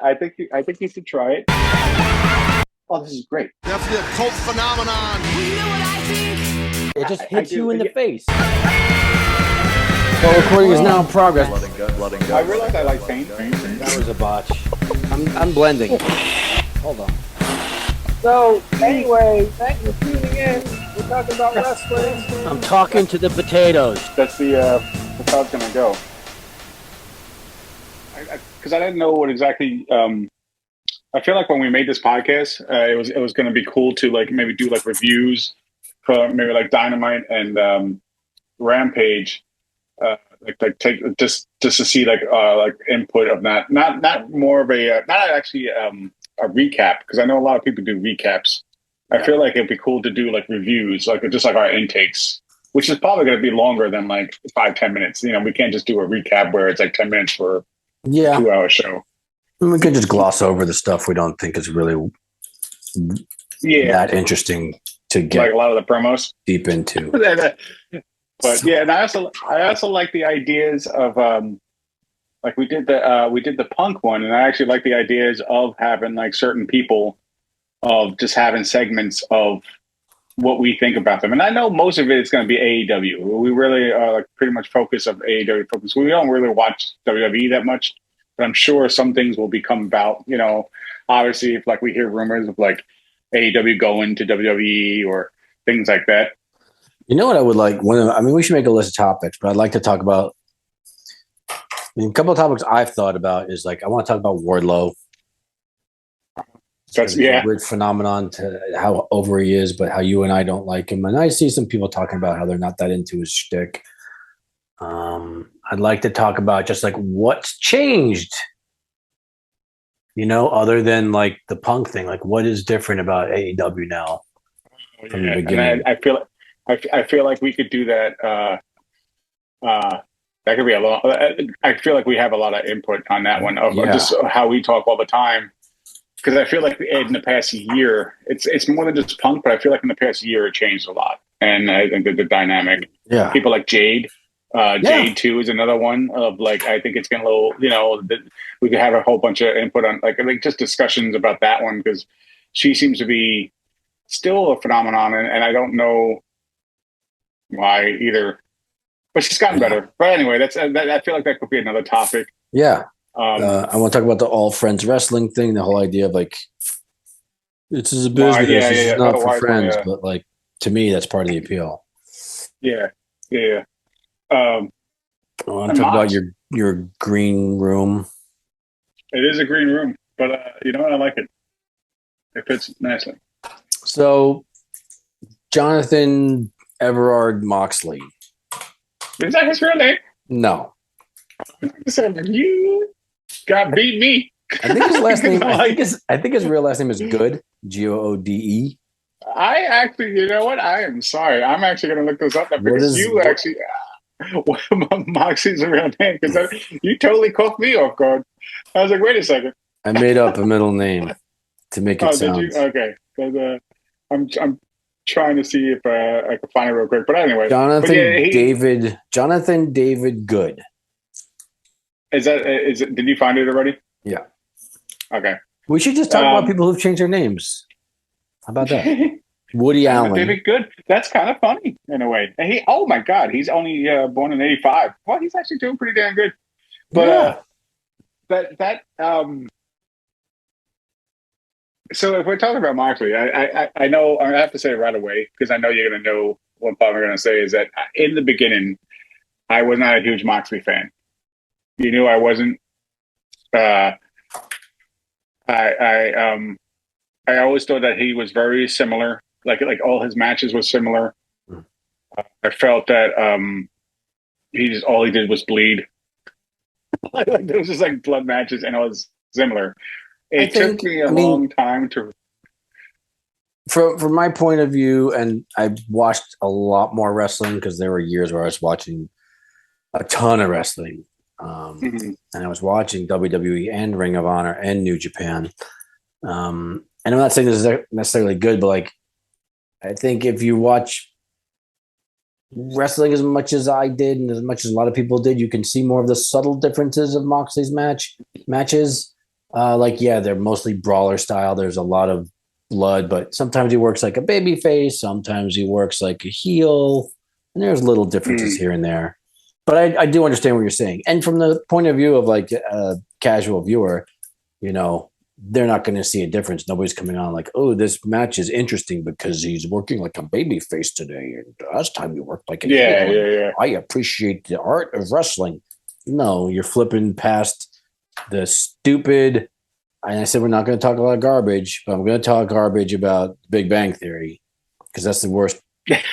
I think you should try it. Oh, this is great. Definitely a cult phenomenon. You know what I think? It just hits you in the face. Well, recording is now in progress. Blood and I realize I like paint. That was a botch. I'm blending. Hold on. So, anyway, thanks for tuning in. We're talking about wrestling. I'm talking to the potatoes. That's how it's gonna go. Because I didn't know what exactly. I feel like when we made this podcast, it was going to be cool to like maybe do like reviews for maybe like Dynamite and Rampage, like take just to see like input of that. Not more of a not actually a recap, because I know a lot of people do recaps. I feel like it'd be cool to do like reviews, like just like our intakes, which is probably going to be longer than like 5-10 minutes. You know, we can't just do a recap where it's like 10 minutes for a 2-hour show. We could just gloss over the stuff we don't think is really that interesting to get like a lot of the promos deep into. But yeah, and I also like the ideas of like we did the Punk one, and I actually like the ideas of having like certain people of just having segments of what we think about them. And I know most of it is going to be AEW. We really are like pretty much focus of AEW focus. We don't really watch WWE that much. But I'm sure some things will become about, you know, obviously if like we hear rumors of like AEW going to WWE or things like that. You know what I would like? We should make a list of topics, but I'd like to talk about. A couple of topics I've thought about is like I want to talk about Wardlow. That's a weird phenomenon to how over he is, but how you and I don't like him. And I see some people talking about how they're not that into his shtick. I'd like to talk about just like what's changed, you know, other than like the Punk thing. Like, what is different about AEW now from the beginning? And I feel like we could do that. That could be a lot. I feel like we have a lot of input on that one of just how we talk all the time. Because I feel like in the past year, it's more than just Punk, but I feel like in the past year it changed a lot, and I think the dynamic. Yeah, people like Jade. Jade 2 is another one of like, I think it's going to, you know, we could have a whole bunch of input on like, I think just discussions about that one, because she seems to be still a phenomenon, and I don't know why either, but she's gotten better. But anyway, I feel like that could be another topic. Yeah. I want to talk about the All Friends Wrestling thing, the whole idea of like, this is a business, this is not for friends, but like, to me, that's part of the appeal. Yeah. I want to talk about your green room. It is a green room, but you know what? I like it. It fits nicely. So, Jonathan Everard Moxley. Is that his real name? No. You got beat me. I think his last name. I think his real last name is Good. Goode. I actually, you know what? I am sorry. I'm actually going to look this up now because you actually. Moxie's a real name, because you totally caught me off guard. I was like, wait a second. I made up a middle name to make it sound. Did you? Okay. I'm trying to see if I can find it real quick. But anyway, Jonathan David Good. Is it? Did you find it already? Yeah. Okay. We should just talk about people who've changed their names. How about that? Woody Allen. David Good. That's kind of funny in a way. And oh my God, he's only born in '85. Well, he's actually doing pretty damn good. But so if we're talking about Moxley, I know I have to say it right away, because I know you're going to know what I'm going to say, is that in the beginning, I was not a huge Moxley fan. You knew I wasn't. I always thought that he was very similar. Like all his matches were similar. I felt that all he did was bleed. There was just like blood matches, and it was similar. It took me a long time to. From my point of view, and I watched a lot more wrestling because there were years where I was watching a ton of wrestling, and I was watching WWE and Ring of Honor and New Japan. And I'm not saying this is necessarily good, but like, I think if you watch wrestling as much as I did and as much as a lot of people did, you can see more of the subtle differences of Moxley's matches. They're mostly brawler style. There's a lot of blood, but sometimes he works like a baby face. Sometimes he works like a heel. And there's little differences Mm. here and there. But I do understand what you're saying. And from the point of view of like a casual viewer, you know, they're not going to see a difference. Nobody's coming on like, oh, this match is interesting because he's working like a baby face today. And last time he worked like a Yeah, heel. yeah, yeah. I appreciate the art of wrestling. No, you're flipping past the stupid. And I said, we're not going to talk a lot of garbage, but I'm going to talk garbage about Big Bang Theory because that's the worst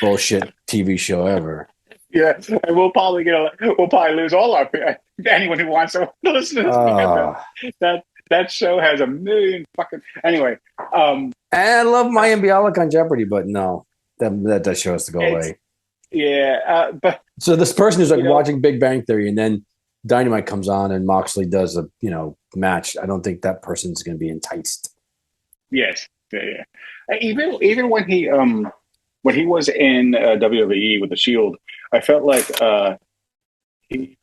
bullshit TV show ever. Yeah, and we'll probably lose all our anyone who wants to listen to this because that show has a million fucking anyway. And I love Mayan Bialik on Jeopardy, but no, that show has to go away. Yeah, but so this person who's like watching Big Bang Theory and then Dynamite comes on and Moxley does a match. I don't think that person's going to be enticed. Yes, yeah. Even when he was in WWE with the Shield, I felt like he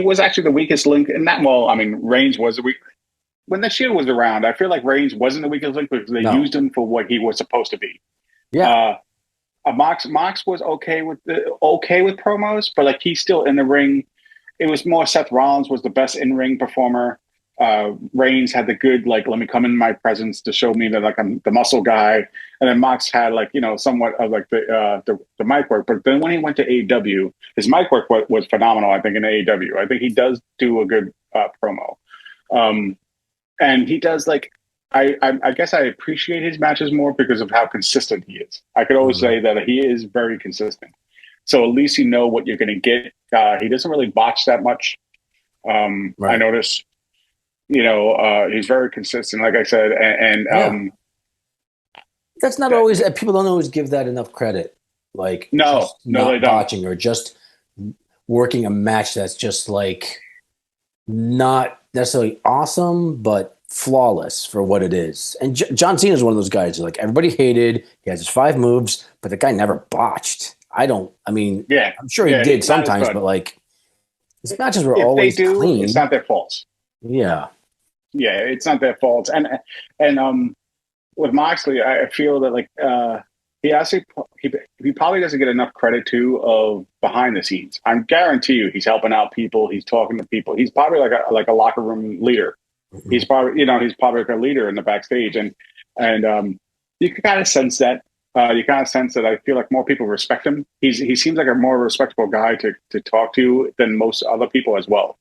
was actually the weakest link in that. Well, I mean, Reigns was the weak. When the Shield was around, I feel like Reigns wasn't the weakest link because they used him for what he was supposed to be. Yeah. Mox was okay with promos, but like he's still in the ring. It was more Seth Rollins was the best in ring performer. Reigns had the good like let me come in my presence to show me that like I'm the muscle guy, and then Mox had like somewhat of like the mic work. But then when he went to AEW, his mic work was phenomenal. I think in AEW, I think he does do a good promo, and he does like. I guess I appreciate his matches more because of how consistent he is. I could always say that he is very consistent. So at least you know what you're going to get. He doesn't really botch that much. Right. I notice, he's very consistent, like I said. And that's not always, people don't always give that enough credit. Like, no, not botching or just working a match that's just like not necessarily awesome, but flawless for what it is. And John Cena is one of those guys who like everybody hated. He has his 5 moves, but the guy never botched. I'm sure he did sometimes, but like his matches were always clean. It's not their fault. Yeah. Yeah, it's not their fault. And with Moxley, I feel that like he probably doesn't get enough credit too of behind the scenes. I guarantee you he's helping out people, he's talking to people. He's probably like a locker room leader. Mm-hmm. He's probably like a leader in the backstage, and you can kind of sense that. You kind of sense that I feel like more people respect him. He seems like a more respectable guy to talk to than most other people as well.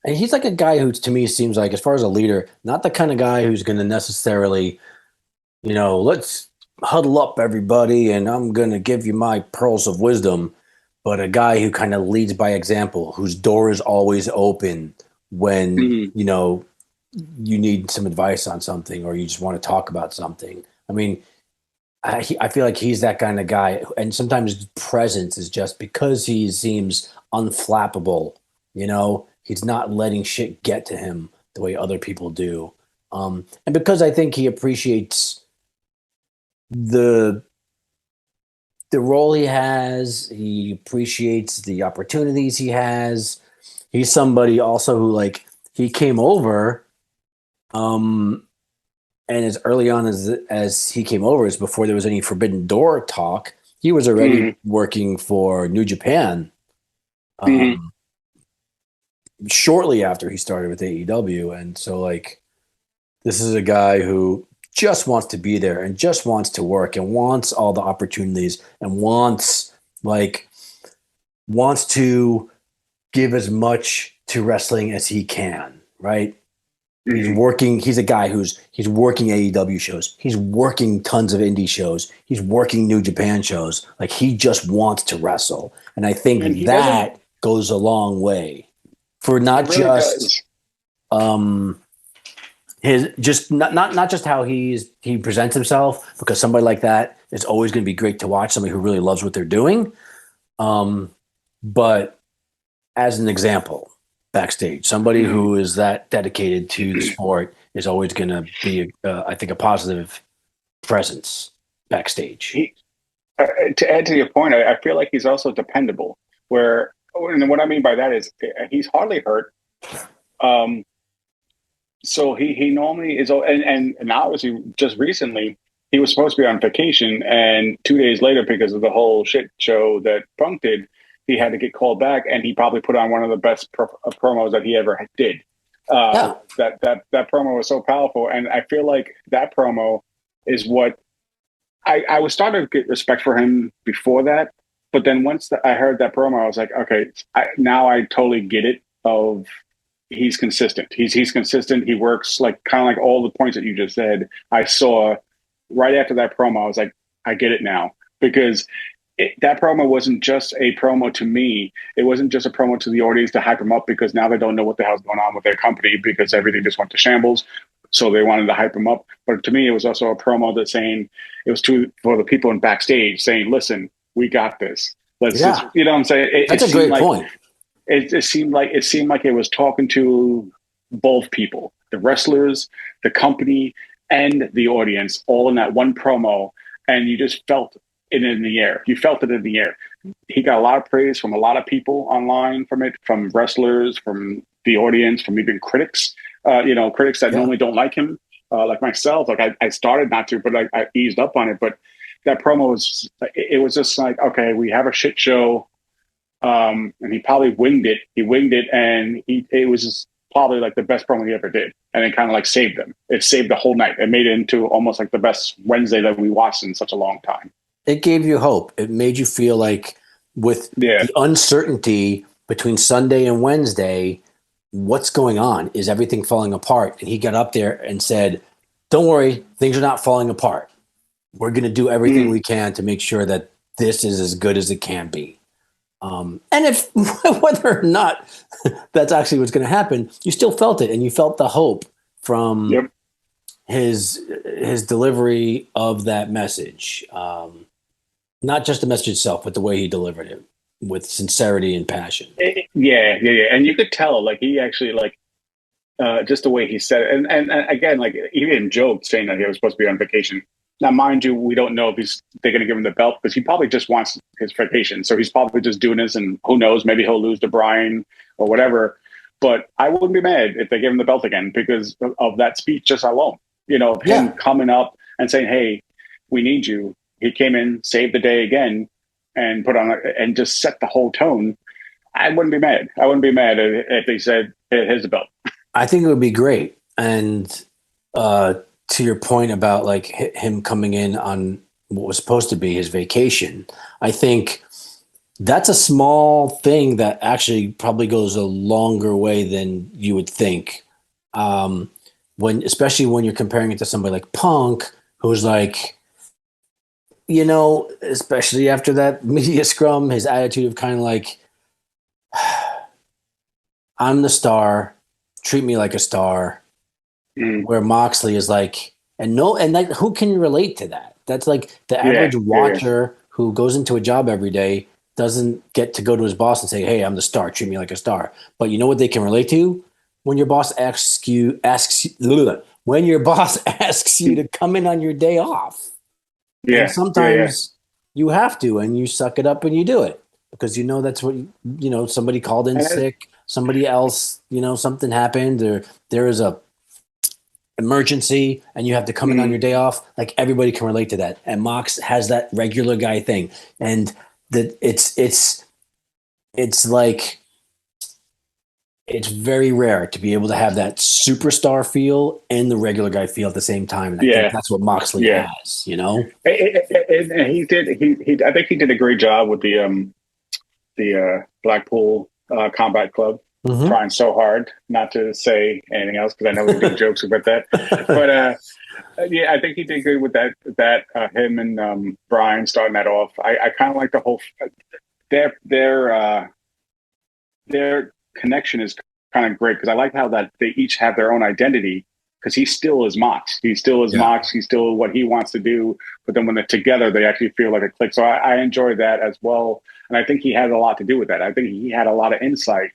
And he's like a guy who, to me, seems like, as far as a leader, not the kind of guy who's going to necessarily, let's huddle up everybody and I'm going to give you my pearls of wisdom, but a guy who kind of leads by example, whose door is always open when, you need some advice on something or you just want to talk about something. I mean, I feel like he's that kind of guy. And sometimes his presence is just because he seems unflappable, he's not letting shit get to him the way other people do. And because I think he appreciates the role he has, he appreciates the opportunities he has. He's somebody also who like he came over, and as early on as he came over, is before there was any Forbidden Door talk. He was already working for New Japan. Shortly after he started with AEW, and so like this is a guy who just wants to be there and just wants to work and wants all the opportunities and wants to give as much to wrestling as he can, right? He's working. He's a guy he's working AEW shows. He's working tons of indie shows. He's working New Japan shows. Like he just wants to wrestle, and I think that goes a long way for not really just his just not just how he presents himself, because somebody like that is always going to be great to watch. Somebody who really loves what they're doing, but as an example. Backstage, somebody who is that dedicated to the sport is always going to be, I think, a positive presence backstage. To add to your point, I feel like he's also dependable. And what I mean by that is he's hardly hurt. So he normally is, and obviously just recently he was supposed to be on vacation, and 2 days later, because of the whole shit show that Punk did, he had to get called back, and he probably put on one of the best promos that he ever did. Yeah. That promo was so powerful, and I feel like that promo is what I was starting to get respect for him before that, but then once I heard that promo, I was like, okay, now I totally get it. Of he's consistent. He's consistent. He works like kind of like all the points that you just said. I saw right after that promo. I was like, I get it now because that promo wasn't just a promo to me. It wasn't just a promo to the audience to hype them up because now they don't know what the hell's going on with their company because everything just went to shambles. So they wanted to hype them up. But to me, it was also a promo that saying it was for the people in backstage saying, "Listen, we got this. Let's just," you know what I'm saying? That's a great point. It seemed like it was talking to both people, the wrestlers, the company, and the audience, all in that one promo, and you just felt it in the air. You felt it in the air. He got a lot of praise from a lot of people online from it, from wrestlers, from the audience, from even critics. Critics that normally don't like him, like myself. Like I started not to, but I eased up on it. But that promo was just like, okay, we have a shit show. And he probably winged it. He winged it, and it was just probably like the best promo he ever did. And it kind of like saved them. It saved the whole night. It made it into almost like the best Wednesday that we watched in such a long time. It gave you hope. It made you feel like with the uncertainty between Sunday and Wednesday, what's going on? Is everything falling apart? And he got up there and said, don't worry, things are not falling apart. We're going to do everything we can to make sure that this is as good as it can be. And if whether or not that's actually what's going to happen, you still felt it, and you felt the hope from his delivery of that message. Not just the message itself, but the way he delivered it with sincerity and passion. Yeah. And you could tell, like, he actually, like, just the way he said it. And again, like, he didn't joke saying that he was supposed to be on vacation. Now, mind you, we don't know if they're going to give him the belt because he probably just wants his vacation. So he's probably just doing this, and who knows, maybe he'll lose to Brian or whatever. But I wouldn't be mad if they give him the belt again because of that speech just alone. Him coming up and saying, hey, we need you. He came in, saved the day again, and put on and just set the whole tone. I wouldn't be mad. I wouldn't be mad if they said, here's the belt. I think it would be great. And to your point about like him coming in on what was supposed to be his vacation, I think that's a small thing that actually probably goes a longer way than you would think. Especially when you're comparing it to somebody like Punk, who's like, especially after that media scrum, his attitude of kind of like, I'm the star, treat me like a star. Where Moxley is like, who can you relate to that? That's like the average watcher who goes into a job every day doesn't get to go to his boss and say, hey, I'm the star, treat me like a star. But you know what they can relate to? When your boss asks you to come in on your day off. Yeah. And sometimes you have to, and you suck it up and you do it because that's what somebody called in sick, somebody else, something happened, or there is a emergency and you have to come in on your day off. Like everybody can relate to that. And Mox has that regular guy thing. And that it's like, it's very rare to be able to have that superstar feel and the regular guy feel at the same time. And I think that's what Moxley has, And he did. I think he did a great job with the Blackpool Combat Club. Trying so hard not to say anything else because I know we do jokes about that. But I think he did good with that. Him and Brian starting that off. I kind of like the whole their connection is kind of great because I like how that they each have their own identity because he still is Mox. He still is Mox. He's still what he wants to do. But then when they're together, they actually feel like a click. So I enjoy that as well. And I think he had a lot to do with that. I think he had a lot of insight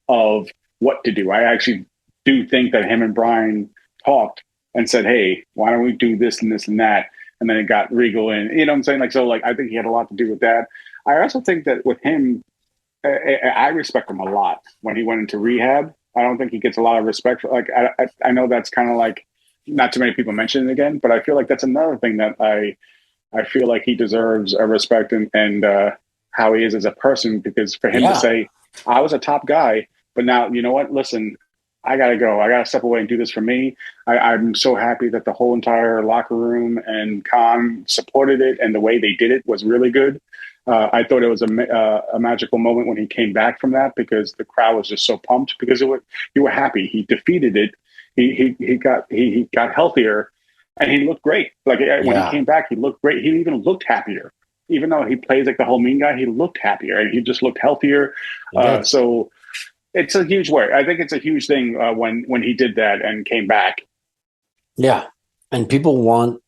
of what to do. I actually do think that him and Brian talked and said, hey, why don't we do this and this and that? And then it got Regal in, you know what I'm saying? Like, so like, I think he had a lot to do with that. I also think that with him, I respect him a lot when he went into rehab I don't think he gets a lot of respect for. Like I know that's kind of like not too many people mention it again, but I feel like that's another thing that I feel like he deserves a respect and how he is as a person, because for him to say, I was a top guy, but now, you know what? Listen, I got to go. I got to step away and do this for me. I'm so happy that the whole entire locker room and Khan supported it, and the way they did it was really good. I thought it was a magical moment when he came back from that, because the crowd was just so pumped, because you were happy. He defeated it. He got healthier, and he looked great. Like when he came back, he looked great. He even looked happier. Even though he plays like the whole mean guy, he looked happier, and he just looked healthier. So it's a huge work. I think it's a huge thing when he did that and came back. Yeah, and people want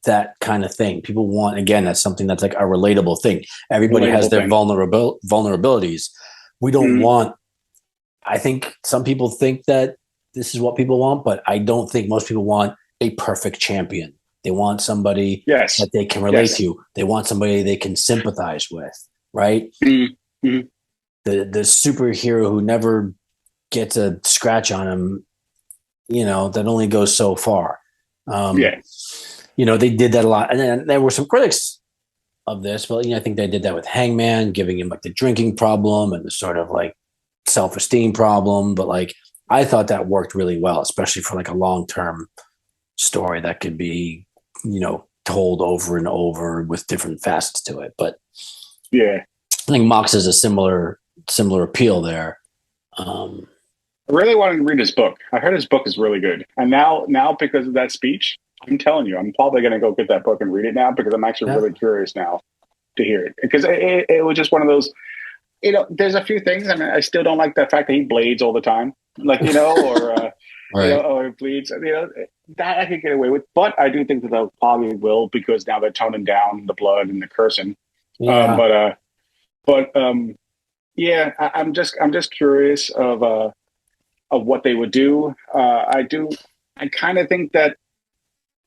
that kind of thing. People want, again, that's something that's like a relatable thing. Everybody has their vulnerabilities. We don't want. I think some people think that this is what people want, but I don't think most people want a perfect champion. They want somebody that they can relate to. They want somebody they can sympathize with, right? Mm-hmm. The superhero who never gets a scratch on him, that only goes so far. They did that a lot. And then there were some critics of this, but I think they did that with Hangman, giving him like the drinking problem and the sort of like self-esteem problem. But like, I thought that worked really well, especially for like a long-term story that could be, told over and over with different facets to it. But I think Mox has a similar appeal there. I really wanted to read his book. I heard his book is really good. And now because of that speech, I'm telling you, I'm probably going to go get that book and read it now, because I'm actually really curious now to hear it. Because it was just one of those, there's a few things. I mean, I still don't like the fact that he blades all the time, like, or, or bleeds, that I could get away with. But I do think that they'll probably will, because now they're toning down the blood and the cursing. I'm just curious of what they would do. I kind of think that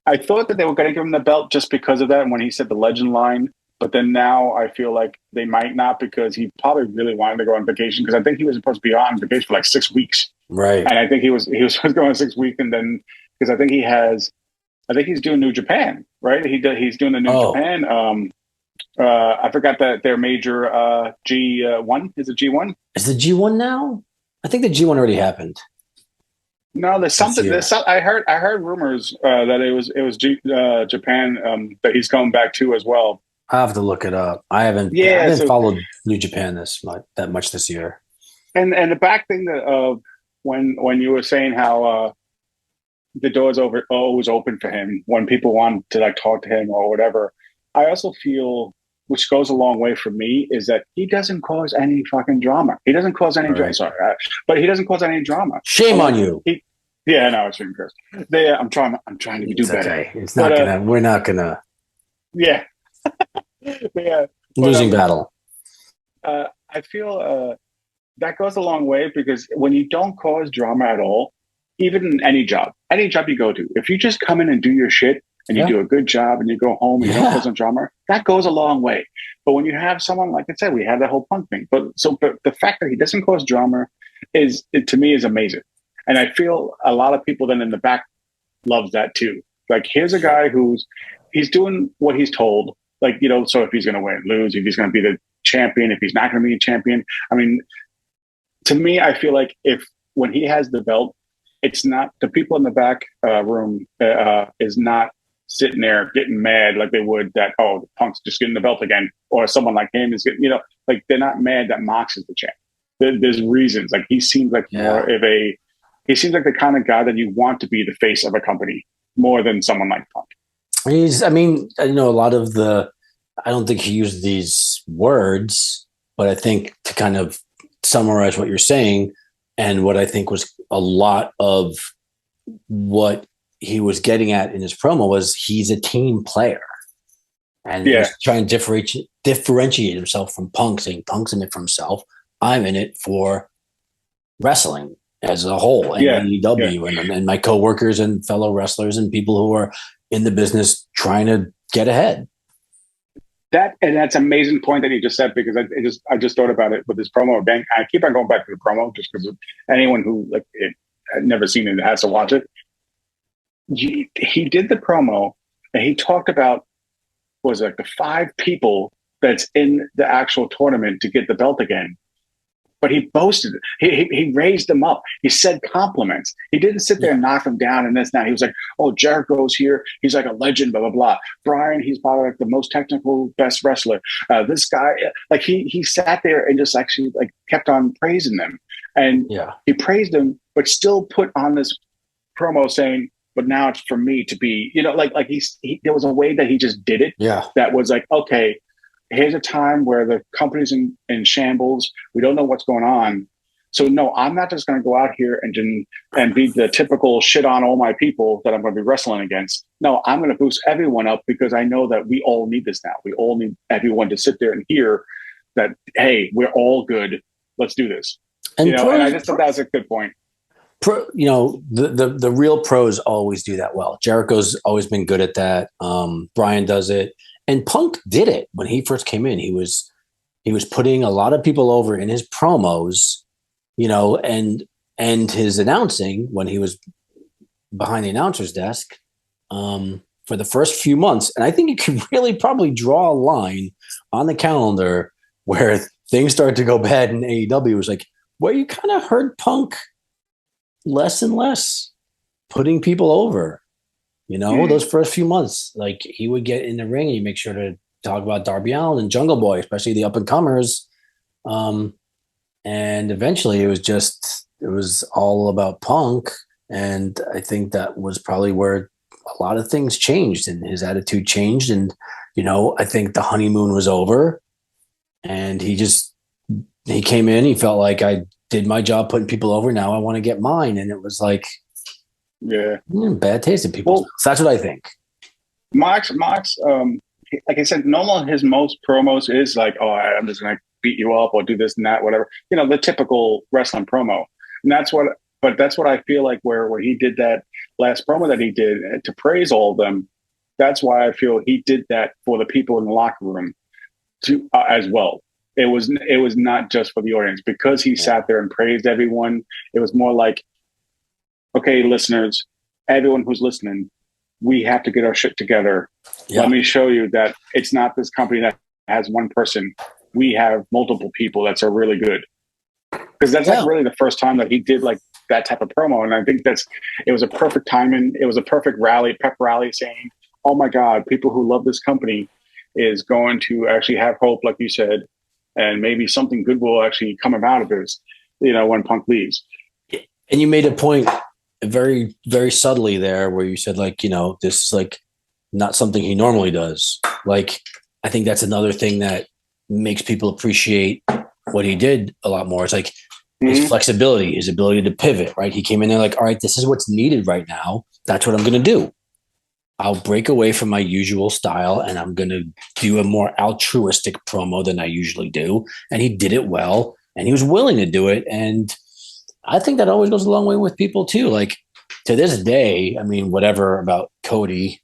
I thought that they were going to give him the belt just because of that, and when he said the legend line. But then now I feel like they might not, because he probably really wanted to go on vacation, because I think he was supposed to be on vacation for like 6 weeks. Right. And I think he was supposed to go on 6 weeks, and then because I think he's doing New Japan, right? He's doing the New Japan. I forgot that their major G1 is it G1? Is the G1 now? I think the G1 already happened. No, there's something. I heard rumors that it was Japan that he's going back to as well. I have to look it up. I haven't followed New Japan that much this year. And the back thing that when you were saying how the door's always open for him when people want to like talk to him or whatever, I also feel, which goes a long way for me, is that he doesn't cause any fucking drama. He doesn't cause any drama. Sorry, but he doesn't cause any drama. Shame on you. I shouldn't curse. I'm trying to do better. Okay. It's not gonna. We're not gonna. Yeah. Losing battle. I feel that goes a long way, because when you don't cause drama at all, even in any job you go to, if you just come in and do your shit and you do a good job and you go home and you don't cause some drama, that goes a long way. But when you have someone, like I said, we had that whole Punk thing, but the fact that he doesn't cause drama to me is amazing. And I feel a lot of people then in the back loves that too. Like, here's a guy he's doing what he's told. Like, so if he's going to win, lose, if he's going to be the champion, if he's not going to be a champion. I mean, to me, I feel like when he has the belt, it's not the people in the back room is not sitting there getting mad like they would that, the Punk's just getting the belt again, or someone like him is getting, like they're not mad that Mox is the champ. There's reasons. Like, he seems like he seems like the kind of guy that you want to be the face of a company more than someone like Punk. A lot of I don't think he used these words, but I think to kind of summarize what you're saying, and what I think was a lot of what he was getting at in his promo was he's a team player. And he's trying to differentiate himself from Punk, saying Punk's in it for himself. I'm in it for wrestling as a whole, and AEW, and my coworkers and fellow wrestlers and people who are in the business trying to get ahead. that's an amazing point that you just said, because I just thought about it with this promo. Bang, I keep on going back to the promo just because anyone who like it had never seen it has to watch it. He did the promo and he talked about was like the 5 people that's in the actual tournament to get the belt again. But he boasted it. He raised them up. He said compliments. He didn't sit there and knock them down and this now. He was like, oh, Jericho's here. He's like a legend, blah, blah, blah. Brian, he's probably like the most technical, best wrestler. This guy, like he sat there and just actually like kept on praising them. And he praised them, but still put on this promo saying, but now it's for me to be, you know, like there was a way that he just did it. Yeah. That was like, okay, here's a time where the company's in shambles. We don't know what's going on. So no, I'm not just going to go out here and be the typical shit on all my people that I'm going to be wrestling against. No, I'm going to boost everyone up because I know that we all need this now. We all need everyone to sit there and hear that, hey, we're all good. Let's do this. And and I just thought that was a good point. The real pros always do that well. Jericho's always been good at that. Brian does it. And Punk did it when he first came in. He was putting a lot of people over in his promos, and his announcing when he was behind the announcer's desk for the first few months. And I think you can really probably draw a line on the calendar where things started to go bad in AEW. It was like where you kind of heard Punk less and less putting people over. Those first few months, like he would get in the ring and you make sure to talk about Darby Allin and Jungle Boy, especially the up and comers. And eventually it was all about Punk. And I think that was probably where a lot of things changed and his attitude changed. And, I think the honeymoon was over and he came in, he felt like I did my job putting people over. Now I want to get mine. And it was like, bad taste in people. So that's what I think. Mox, like I said, normal his most promos is like, oh, I'm just gonna beat you up or do this and that, whatever. The typical wrestling promo. And that's what I feel like where he did that last promo that he did to praise all of them. That's why I feel he did that for the people in the locker room too, as well. It was not just for the audience because he sat there and praised everyone. It was more like, okay, listeners, everyone who's listening, we have to get our shit together. Yeah. Let me show you that it's not this company that has one person. We have multiple people that are really good. Because that's like really the first time that he did like that type of promo. And I think it was a perfect timing. It was a perfect pep rally saying, oh my God, people who love this company is going to actually have hope, like you said, and maybe something good will actually come about of this, when Punk leaves. And you made a point very, very subtly there where you said like, this is like not something he normally does. Like, I think that's another thing that makes people appreciate what he did a lot more. It's like his flexibility, his ability to pivot, right? He came in there like, all right, this is what's needed right now. That's what I'm going to do. I'll break away from my usual style and I'm going to do a more altruistic promo than I usually do. And he did it well and he was willing to do it. And I think that always goes a long way with people too. Like to this day, I mean, whatever about Cody.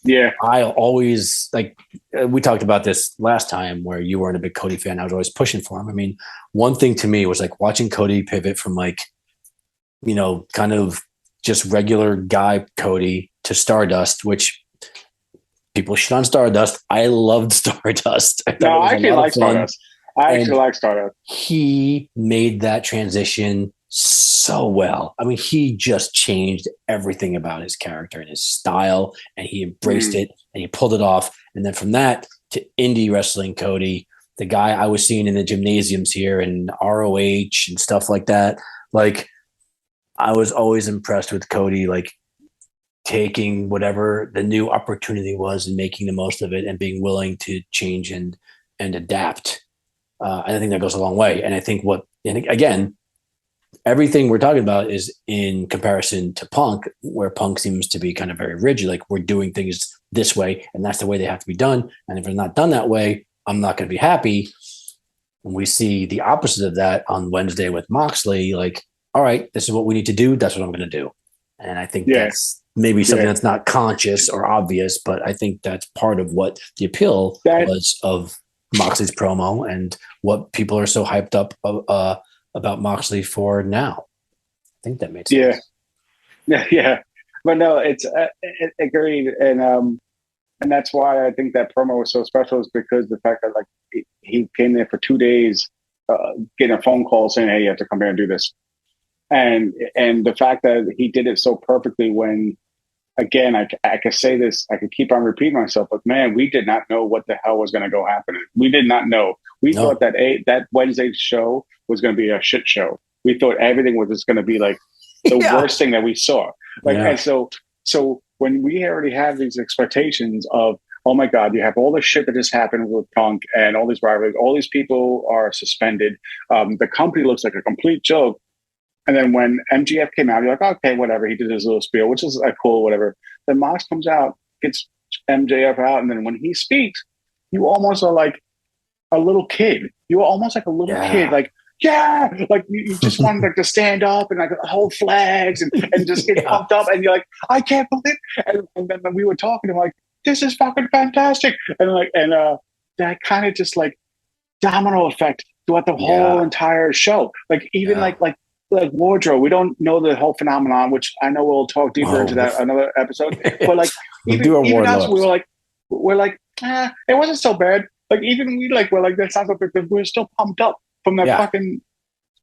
I always like, we talked about this last time where you weren't a big Cody fan. I was always pushing for him. I mean, one thing to me was like watching Cody pivot from like, kind of just regular guy Cody to Stardust, which people shit on Stardust. I loved Stardust. I actually like Stardust. I actually like Stardust. He made that transition so well. I mean, he just changed everything about his character and his style, and he embraced it and he pulled it off. And then from that to indie wrestling Cody, the guy I was seeing in the gymnasiums here and ROH and stuff like that. Like, I was always impressed with Cody, like taking whatever the new opportunity was and making the most of it and being willing to change and adapt. And I think that goes a long way. And I think and again, everything we're talking about is in comparison to Punk, where Punk seems to be kind of very rigid. Like we're doing things this way and that's the way they have to be done. And if they're not done that way, I'm not going to be happy. And we see the opposite of that on Wednesday with Moxley. Like, all right, this is what we need to do. That's what I'm going to do. And I think maybe something that's not conscious or obvious, but I think that's part of what the appeal was of Moxley's promo and what people are so hyped up about Moxley for now. I think that made sense. Yeah. But no, it's agreed, and that's why I think that promo was so special is because the fact that like he came there for 2 days, getting a phone call saying, "Hey, you have to come here and do this," and the fact that he did it so perfectly when. Again, I could say this, I could keep on repeating myself, but man, we did not know what the hell was going to go happen. We did not know. We thought that that Wednesday's show was going to be a shit show. We thought everything was just going to be like the worst thing that we saw. And so when we already have these expectations of, oh my God, you have all this shit that just happened with Punk and all these rivalries, all these people are suspended. The company looks like a complete joke. And then when MGF came out, you're like, okay, whatever. He did his little spiel, which is cool, whatever. Then Mox comes out, gets MJF out, and then when he speaks, you almost are like a little kid. You are almost like a little kid, like you just want like to stand up and like hold flags and just get pumped up, and you're like, I can't believe. And then we were talking, I'm like, this is fucking fantastic, and that kind of just like domino effect throughout the whole entire show. Like even like wardrobe, we don't know the whole phenomenon, which I know we'll talk deeper into that another episode. But like even us, we're like, it wasn't so bad. Like even we're like that sounds like we're still pumped up from that fucking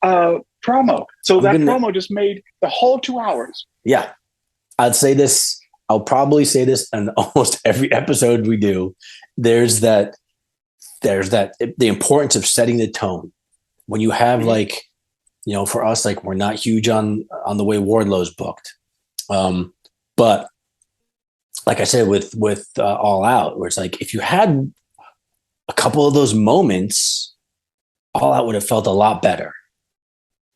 promo. So promo just made the whole 2 hours. Yeah, I'd say this. I'll probably say this in almost every episode we do. There's that. The importance of setting the tone when you have like. You know, for us, like we're not huge on the way Wardlow's booked, but like I said, with All Out, where it's like if you had a couple of those moments, All Out would have felt a lot better.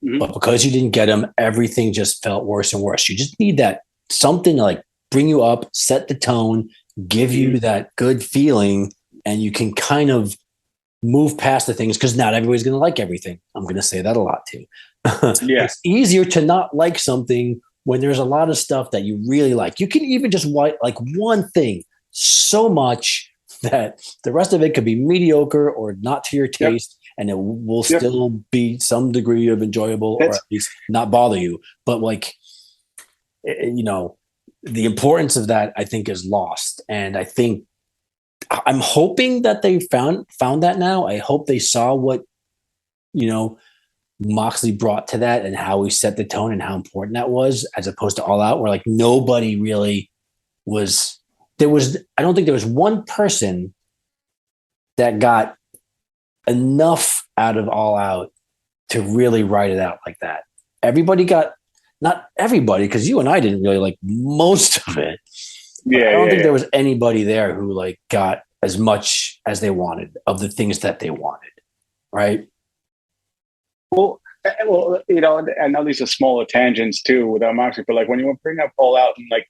Mm-hmm. But because you didn't get them, everything just felt worse and worse. You just need that something to like bring you up, set the tone, give you that good feeling, and you can kind of move past the things because not everybody's going to like everything. I'm going to say that a lot too. It's easier to not like something when there's a lot of stuff that you really like. You can even just like one thing so much that the rest of it could be mediocre or not to your taste, and it will still be some degree of enjoyable or at least not bother you. But like, you know, the importance of that I think is lost, and I think I'm hoping that they found that now. I hope they saw what, you know, Moxley brought to that and how we set the tone and how important that was, as opposed to All Out, where like nobody really was. I don't think there was one person that got enough out of All Out to really write it out like that. Everybody got, not everybody, because you and I didn't really like most of it. I don't think there was anybody there who like got as much as they wanted of the things that they wanted, right? Well, you know, I know these are smaller tangents too without Moxley, but like when you bring up All Out and like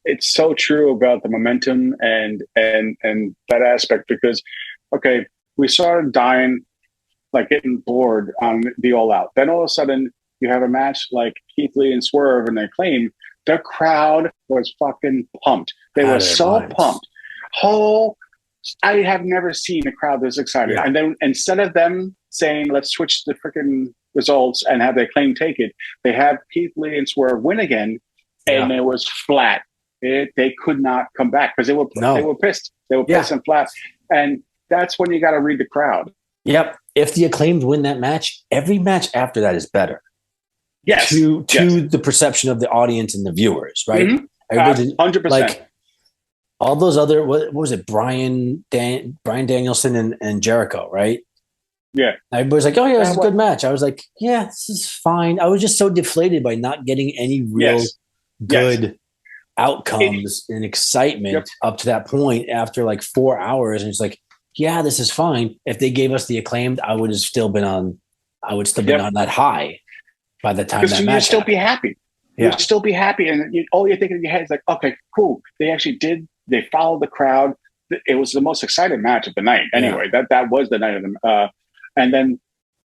it's so true about the momentum and that aspect because okay, we started dying, like getting bored on the All Out. Then all of a sudden you have a match like Keith Lee and Swerve and they claim. The crowd was fucking pumped. They were so pumped. I have never seen a crowd this excited. Yeah. And then instead of them saying, let's switch the freaking results and have their claim take it, they had Keith Lee and Swerve win again, and it was flat. They could not come back because they were pissed. They were pissed and flat. And that's when you got to read the crowd. Yep. If the Acclaimed win that match, every match after that is better. Yes. To the perception of the audience and the viewers, right? Mm-hmm. 100%. Like all those other, what was it? Brian Danielson and Jericho, right? Yeah. Everybody's like, oh yeah, it's a good match. I was like, yeah, this is fine. I was just so deflated by not getting any real good outcomes and excitement up to that point after like 4 hours. And it's like, yeah, this is fine. If they gave us the Acclaimed, I would have still been on on that high. By the time that match you'd still be happy. You'd still be happy. And all you're thinking in your head is like, okay, cool. They actually did. They followed the crowd. It was the most exciting match of the night. Anyway, that was the night of the and then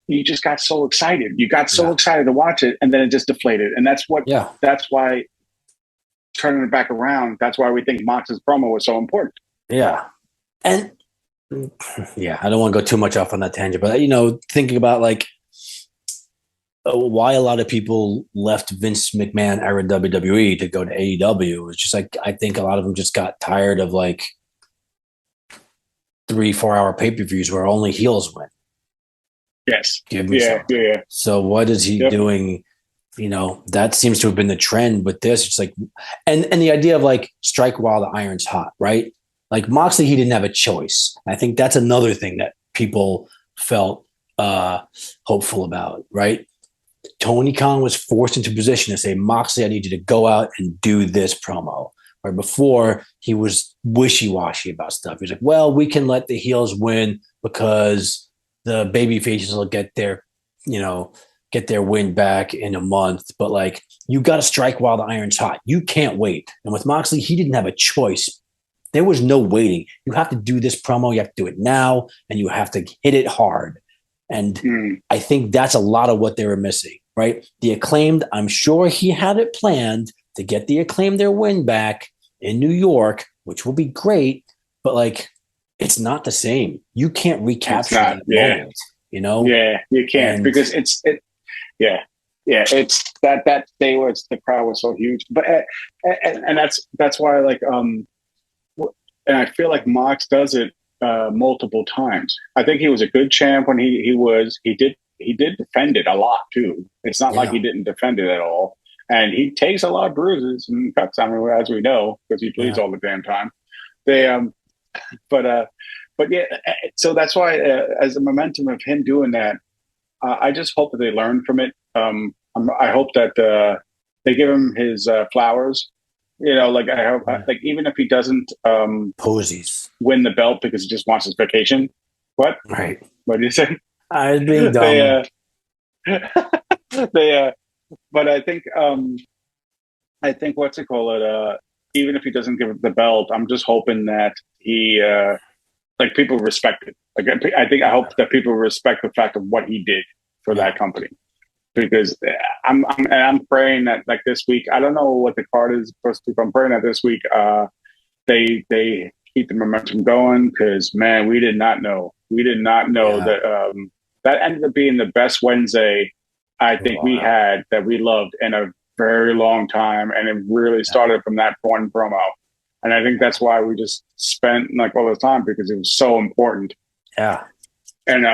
you just got so excited. You got so excited to watch it, and then it just deflated. And that's why turning it back around. That's why we think Mox's promo was so important. Yeah. And yeah, I don't want to go too much off on that tangent, but thinking about like why a lot of people left Vince McMahon era WWE to go to AEW. It's just like I think a lot of them just got tired of like 3-4 hour pay-per-views where only heels win. Yes. Give me some. Yeah. So what is he doing? That seems to have been the trend with this. It's like, and the idea of like strike while the iron's hot, right? Like Moxley, he didn't have a choice. I think that's another thing that people felt hopeful about, right? Tony Khan was forced into position to say, Moxley, I need you to go out and do this promo. Where before he was wishy-washy about stuff. He was like, well, we can let the heels win because the baby faces will get their win back in a month. But like, you got to strike while the iron's hot. You can't wait. And with Moxley, he didn't have a choice. There was no waiting. You have to do this promo. You have to do it now, and you have to hit it hard. And I think that's a lot of what they were missing, right? The Acclaimed, I'm sure he had it planned to get the Acclaimed their win back in New York, which will be great, but like, it's not the same. You can't recapture that moment, Yeah, you can't because it's that day where the crowd was so huge. But and that's why like and I feel like Mox does it multiple times. I think he was a good champ when he did defend it a lot too. It's not like he didn't defend it at all. And he takes a lot of bruises and cuts. I mean, as we know, because he bleeds all the damn time. But yeah. So that's why, as a momentum of him doing that, I just hope that they learn from it. I hope that they give him his flowers. Like I hope, like even if he doesn't posies win the belt because he just wants his vacation. What? Right? What do you say? I was being dumb. But I think what's it called? Even if he doesn't give the belt, I'm just hoping that he like people respect it. Like I hope that people respect the fact of what he did for that company. Because I'm praying that like this week, I don't know what the card is supposed to be. I'm praying that this week they keep the momentum going because man, we did not know that that ended up being the best Wednesday I think we had that we loved in a very long time, and it really started from that one promo. And I think that's why we just spent like all the time because it was so important. Yeah, and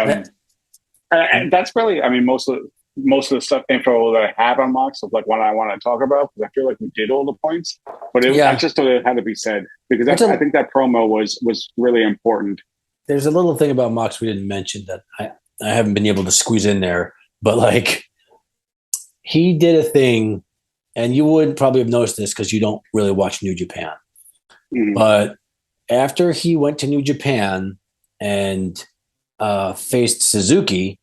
that's really, I mean, most of the stuff info that I have on Mox of like what I want to talk about because I feel like we did all the points, but I just thought it had to be said because I think that promo was really important. There's a little thing about Mox we didn't mention that I haven't been able to squeeze in there, but like he did a thing, and you would probably have noticed this because you don't really watch New Japan, but after he went to New Japan and faced Suzuki,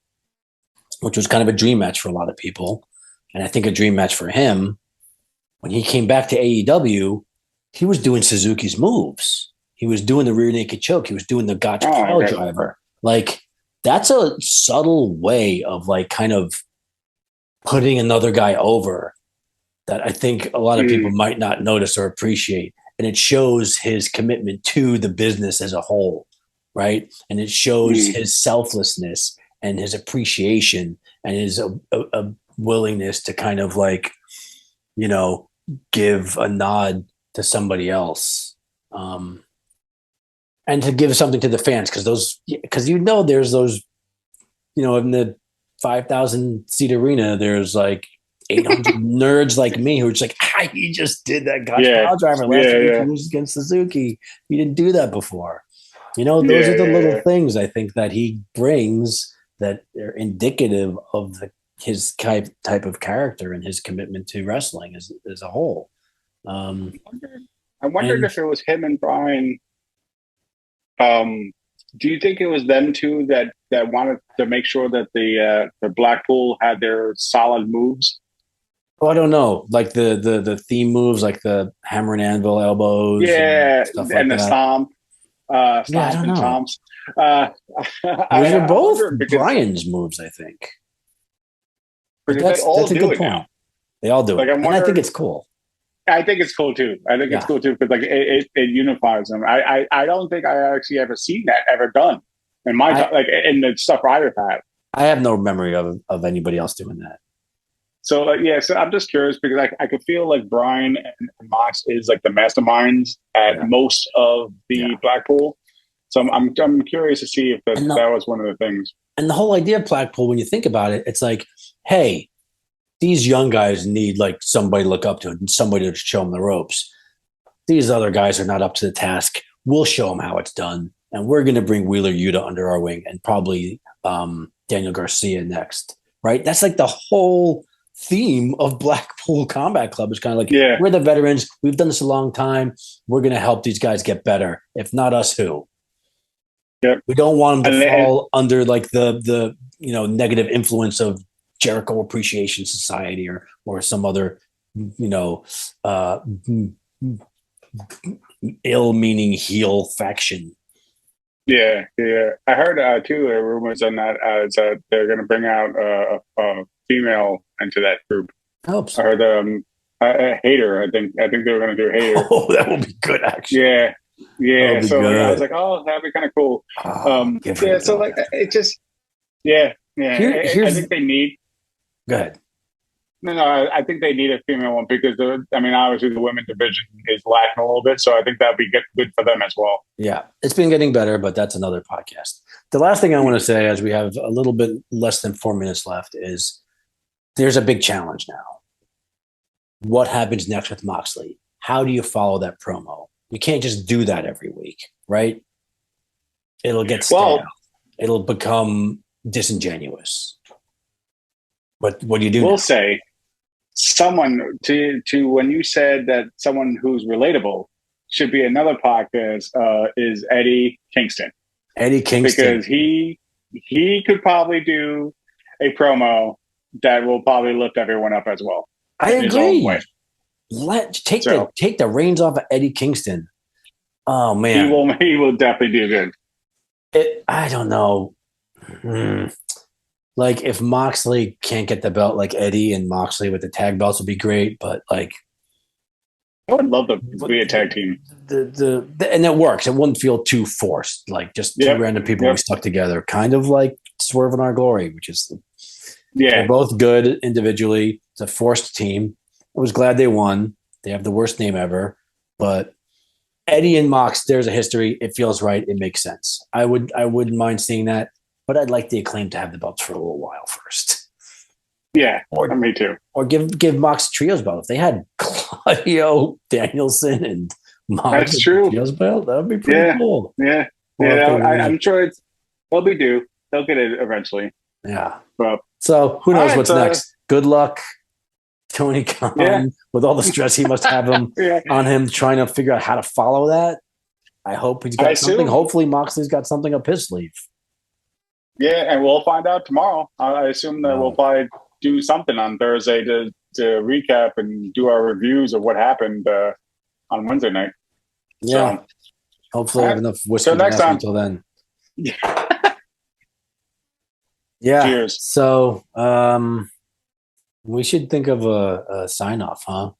which was kind of a dream match for a lot of people, and I think a dream match for him. When he came back to AEW, he was doing Suzuki's moves. He was doing the rear naked choke. He was doing the gotcha pile driver. Like, that's a subtle way of like kind of putting another guy over that I think a lot of people might not notice or appreciate. And it shows his commitment to the business as a whole, right? And it shows his selflessness and his appreciation and his a willingness to kind of like, give a nod to somebody else. And to give something to the fans because there's those, in the 5,000 seat arena, there's like 800 nerds like me who are just like, he just did that pile driver last week. He was against Suzuki. He didn't do that before. Those are the little things I think that he brings that are indicative of his type of character and his commitment to wrestling as a whole. I wondered if it was him and Brian. Do you think it was them two that wanted to make sure that the Blackpool had their solid moves? Oh, I don't know, like the theme moves, like the hammer and anvil elbows, and stuff like and the that. stomp, I don't know. Stomps. Those are both Brian's moves, I think. That's a good point. They all do it, and I think it's cool. I think it's cool too. I think it's cool too because like it unifies them. I don't think I actually ever seen that ever done in my like in the stuff I've had. I have no memory of anybody else doing that. So so I'm just curious because I could feel like Brian and Mox is like the masterminds at most of the Blackpool. So I'm curious to see if that was one of the things. And the whole idea of Blackpool, when you think about it, it's like, hey, these young guys need like somebody to look up to and somebody to show them the ropes. These other guys are not up to the task. We'll show them how it's done. And we're going to bring Wheeler Yuta under our wing and probably Daniel Garcia next, right? That's like the whole theme of Blackpool Combat Club. Is kind of like, we're the veterans. We've done this a long time. We're going to help these guys get better. If not us, who? Yep. We don't want them to fall under like the negative influence of Jericho Appreciation Society or some other ill-meaning heel faction. Yeah. I heard too rumors on that that they're going to bring out a female into that group. Helps. I heard a Hater. I think they were going to do a Hater. Oh, that would be good, actually. Yeah. So I was like, oh, that'd be kind of cool. So like it just I think they need. Go ahead. No, I think they need a female one because obviously the women's division is lacking a little bit, so I think that'd be good for them as well. Yeah, it's been getting better, but that's another podcast. The last thing I want to say, as we have a little bit less than 4 minutes left, is there's a big challenge now. What happens next with Moxley? How do you follow that promo? You can't just do that every week, right? It'll get stale. It'll become disingenuous. But what do you do? We'll say someone to when you said that someone who's relatable should be another podcast is Eddie Kingston. Eddie Kingston, because he could probably do a promo that will probably lift everyone up as well. I agree. Take the reins off of Eddie Kingston. Oh man, he will definitely do good. I don't know. Like if Moxley can't get the belt, like Eddie and Moxley with the tag belts would be great. But like, I would love to be a tag team. And it works. It wouldn't feel too forced. Like just two random people stuck together, kind of like Swerve and Our Glory, which is they're both good individually. It's a forced team. I was glad they won. They have the worst name ever, but Eddie and Mox, there's a history. It feels right. It makes sense. I wouldn't mind seeing that. But I'd like the Acclaim to have the belts for a little while first. Yeah, me too. Or give Mox Trios belt. If they had Claudio Danielson and Mox that's true. Trios belt, that would be pretty cool. Yeah. I'm sure they'll be due. They'll get it eventually. Yeah. But, so who knows what's next? Good luck, Tony Khan, with all the stress he must have on him trying to figure out how to follow that. I hope he's got something. Hopefully Moxley's got something up his sleeve. Yeah, and we'll find out tomorrow. I assume that we'll probably do something on Thursday to recap and do our reviews of what happened on Wednesday night. Yeah. So, hopefully I have enough whiskey next time until then. Yeah. Cheers. So we should think of a sign off, huh?